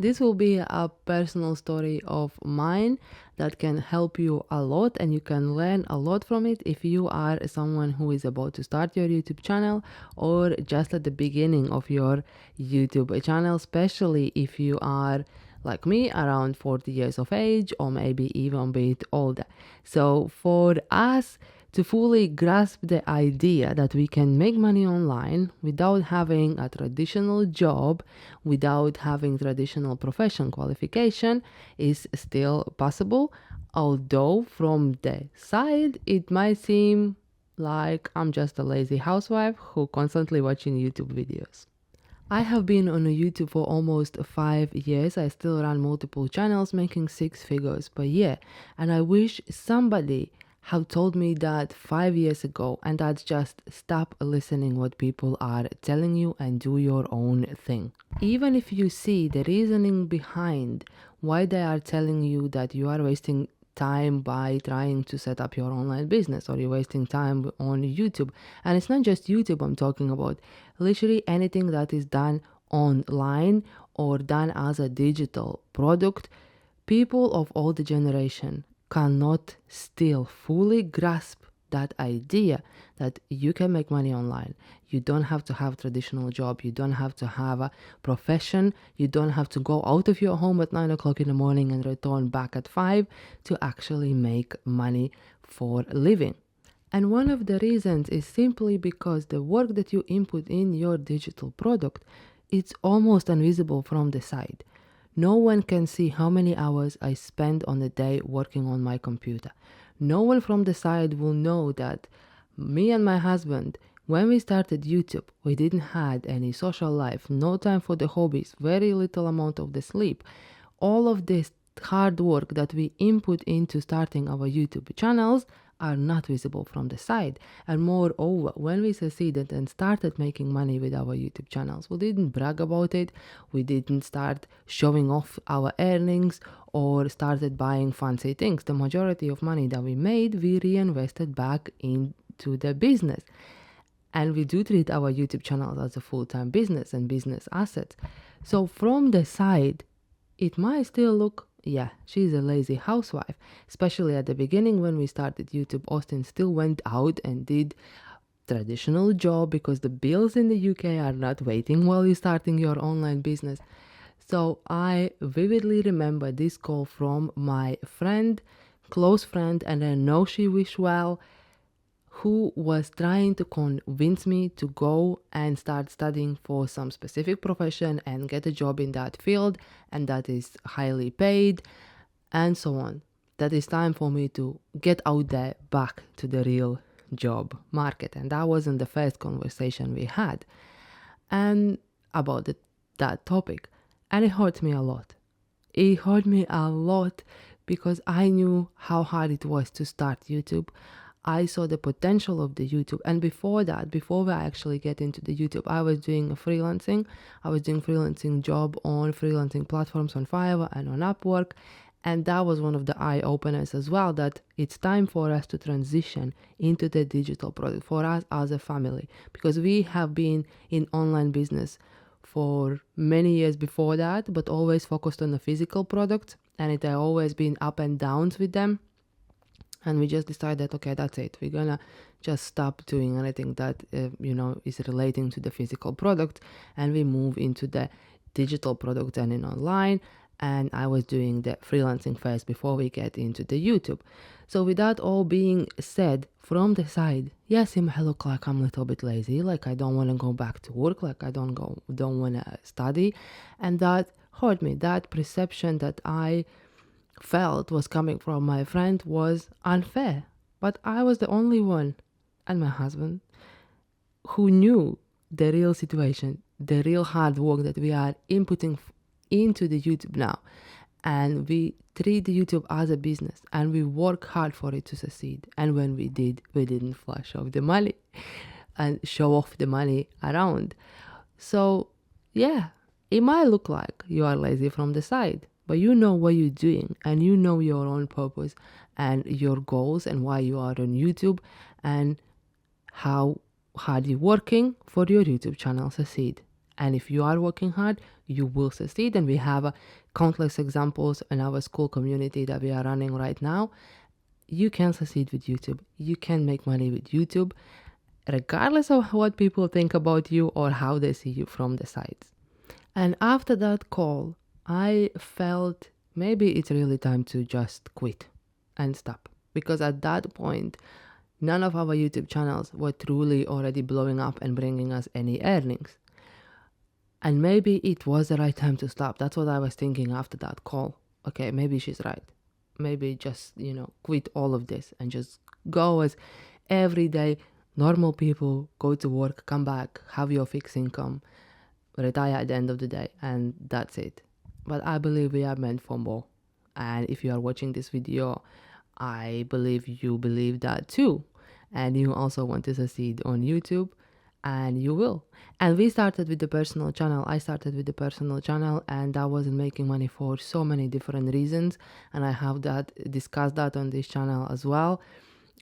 This will be a personal story of mine that can help you a lot, and you can learn a lot from it if you are someone who is about to start your YouTube channel or just at the beginning of your YouTube channel, especially if you are like me, around 40 years of age, or maybe even a bit older. So for us to fully grasp the idea that we can make money online without having a traditional job, without having traditional profession qualification, is still possible. Although from the side, it might seem like I'm just a lazy housewife who constantly watching YouTube videos. I have been on YouTube for almost 5 years. I still run multiple channels making 6 figures per year. And I wish somebody had told me that 5 years ago, and that's just stop listening what people are telling you and do your own thing. Even if you see the reasoning behind why they are telling you that you are wasting time by trying to set up your online business, or you're wasting time on YouTube. And it's not just YouTube I'm talking about. Literally anything that is done online or done as a digital product, people of all the generation cannot still fully grasp that idea that you can make money online. You don't have to have a traditional job. You don't have to have a profession. You don't have to go out of your home at 9 o'clock in the morning and return back at 5 to actually make money for a living. And one of the reasons is simply because the work that you input in your digital product, it's almost invisible from the side. No one can see how many hours I spend on a day working on my computer. No one from the side will know that me and my husband, when we started YouTube, we didn't had any social life, no time for the hobbies, very little amount of the sleep. All of this hard work that we input into starting our YouTube channels are not visible from the side. And moreover, when we succeeded and started making money with our YouTube channels, we didn't brag about it. We didn't start showing off our earnings or started buying fancy things. The majority of money that we made, we reinvested back into the business. And we do treat our YouTube channels as a full-time business and business assets. So from the side, it might still look, yeah, she's a lazy housewife. Especially at the beginning when we started YouTube, Austin still went out and did traditional job because the bills in the UK are not waiting while you're starting your online business. So I vividly remember this call from my friend, close friend, and I know she wish well, who was trying to convince me to go and start studying for some specific profession and get a job in that field, and that is highly paid, and so on. That is time for me to get out there back to the real job market. And that wasn't the first conversation we had and about that topic. And it hurt me a lot. It hurt me a lot because I knew how hard it was to start YouTube. I saw the potential of the YouTube. And before that, before we actually get into the YouTube, I was doing freelancing. I was doing freelancing job on freelancing platforms on Fiverr and on Upwork. And that was one of the eye openers as well, that it's time for us to transition into the digital product for us as a family, because we have been in online business for many years before that, but always focused on the physical product. And it had always been up and downs with them. And we just decided, okay, that's it. We're gonna just stop doing anything that is relating to the physical product, and we move into the digital product and in online. And I was doing the freelancing first before we get into the YouTube. So with that all being said, from the side, yes, it might look like I'm a little bit lazy, like I don't want to go back to work, like I don't want to study, and that hurt me. That perception that I felt was coming from my friend was unfair. But I was the only one, and my husband, who knew the real situation, the real hard work that we are inputting into the YouTube now. And we treat the YouTube as a business, and we work hard for it to succeed. And when we did, we didn't flash off the money and show off the money around. So yeah, it might look like you are lazy from the side, but you know what you're doing, and you know your own purpose and your goals and why you are on YouTube and how hard you're working for your YouTube channel succeed. And if you are working hard, you will succeed. And we have countless examples in our school community that we are running right now. You can succeed with YouTube. You can make money with YouTube, regardless of what people think about you or how they see you from the sides. And after that call, I felt maybe it's really time to just quit and stop. Because at that point, none of our YouTube channels were truly already blowing up and bringing us any earnings. And maybe it was the right time to stop. That's what I was thinking after that call. Okay, maybe she's right. Maybe just, quit all of this and just go as everyday normal people, go to work, come back, have your fixed income, retire at the end of the day, and that's it. But I believe we are meant for more. And if you are watching this video, I believe you believe that too. And you also want to succeed on YouTube, and you will. And we started with the personal channel. I started with the personal channel, and I wasn't making money for so many different reasons. And I have discussed that on this channel as well,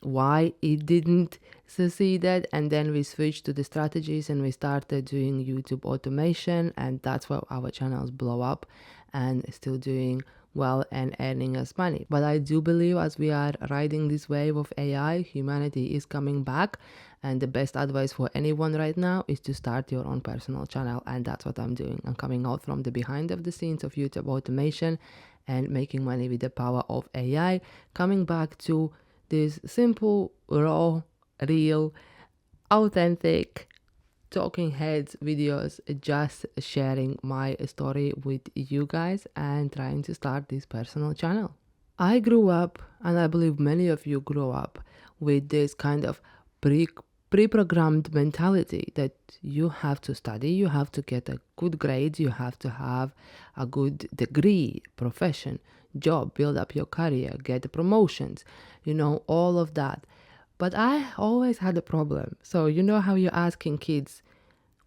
why it didn't succeed. And then we switched to the strategies and we started doing YouTube automation, and that's why our channels blow up and still doing well and earning us money. But I do believe as we are riding this wave of AI, humanity is coming back, and the best advice for anyone right now is to start your own personal channel, and that's what I'm doing. I'm coming out from the behind of the scenes of YouTube automation and making money with the power of AI, coming back to this simple, raw, real, authentic talking heads videos, just sharing my story with you guys and trying to start this personal channel. I grew up, and I believe many of you grew up, with this kind of pre-programmed mentality that you have to study, you have to get a good grade, you have to have a good degree, profession, job, build up your career, get promotions, all of that. But I always had a problem. So you know how you're asking kids,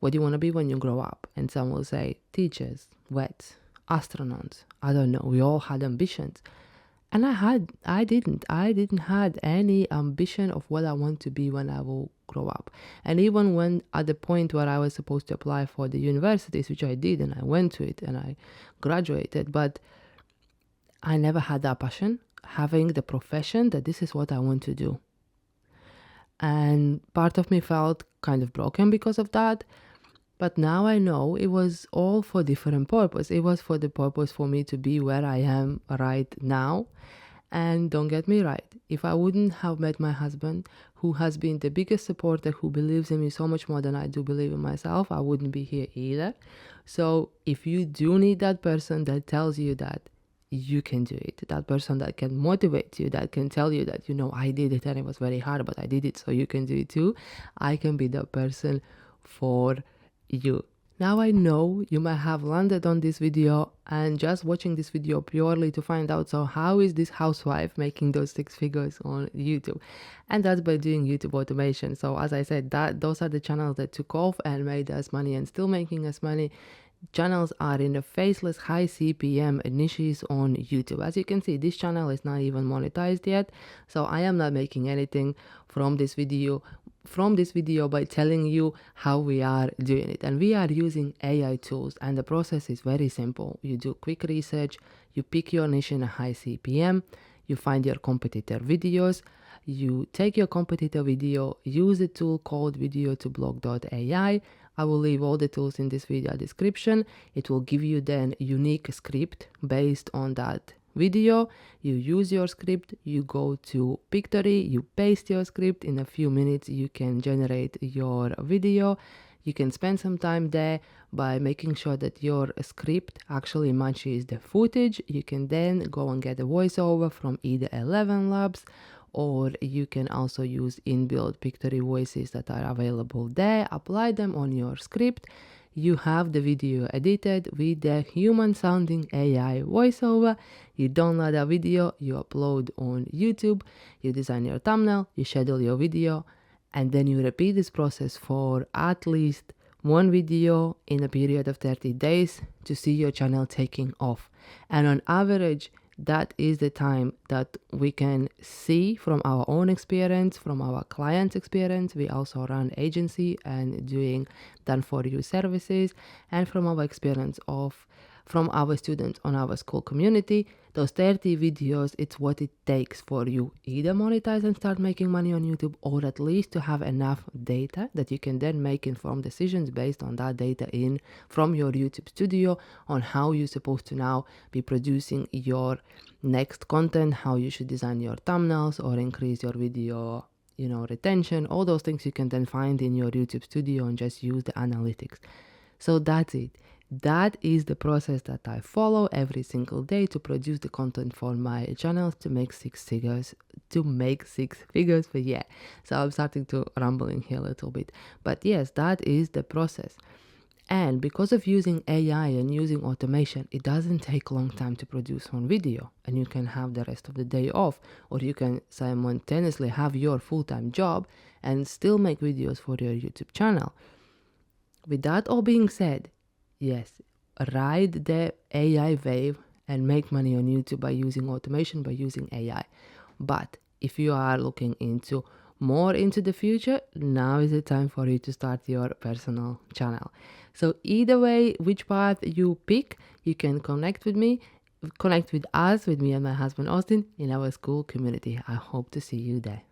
what do you want to be when you grow up? And some will say teachers, vets, astronauts. I don't know. We all had ambitions. And I didn't have any ambition of what I want to be when I will grow up. And even when at the point where I was supposed to apply for the universities, which I did, and I went to it and I graduated, but I never had that passion, having the profession that this is what I want to do. And part of me felt kind of broken because of that. But now I know it was all for different purpose. It was for the purpose for me to be where I am right now. And don't get me right, if I wouldn't have met my husband, who has been the biggest supporter, who believes in me so much more than I do believe in myself, I wouldn't be here either. So if you do need that person that tells you that you can do it, that person that can motivate you, that can tell you that, I did it and it was very hard, but I did it, so you can do it too, I can be the person for you. Now I know you might have landed on this video and just watching this video purely to find out, so how is this housewife making those 6 figures on YouTube? And that's by doing YouTube automation. So as I said, those are the channels that took off and made us money and still making us money. Channels are in the faceless high CPM niches on YouTube. As you can see, this channel is not even monetized yet, so I am not making anything from this video by telling you how we are doing it. And we are using AI tools, and the process is very simple. You do quick research, you pick your niche in a high CPM, you find your competitor videos, you take your competitor video, use a tool called video2blog.ai. I will leave all the tools in this video description. It will give you then unique script based on that video. You use your script, you go to Pictory, you paste your script. In a few minutes you can generate your video. You can spend some time there by making sure that your script actually matches the footage. You can then go and get a voiceover from either 11 Labs, or you can also use inbuilt Pictory voices that are available there. Apply them on your script. You have the video edited with the human sounding AI voiceover. You download a video, you upload on YouTube, you design your thumbnail, you schedule your video, and then you repeat this process for at least one video in a period of 30 days to see your channel taking off. And on average, that is the time that we can see from our own experience, from our clients' experience. We also run agency and doing done for you services, and from our experience from our students on our school community. Those 30 videos, it's what it takes for you either monetize and start making money on YouTube, or at least to have enough data that you can then make informed decisions based on that data in from your YouTube studio on how you're supposed to now be producing your next content, how you should design your thumbnails or increase your video retention. All those things you can then find in your YouTube studio and just use the analytics. So that's it. That is the process that I follow every single day to produce the content for my channels to make six figures but yeah. So I'm starting to rumbling here a little bit. But yes, that is the process. And because of using AI and using automation, it doesn't take a long time to produce one video, and you can have the rest of the day off, or you can simultaneously have your full-time job and still make videos for your YouTube channel. With that all being said, yes, ride the AI wave and make money on YouTube by using automation, by using AI. But if you are looking more into the future, now is the time for you to start your personal channel. So either way, which path you pick, you can connect with me and my husband Austin in our school community. I hope to see you there.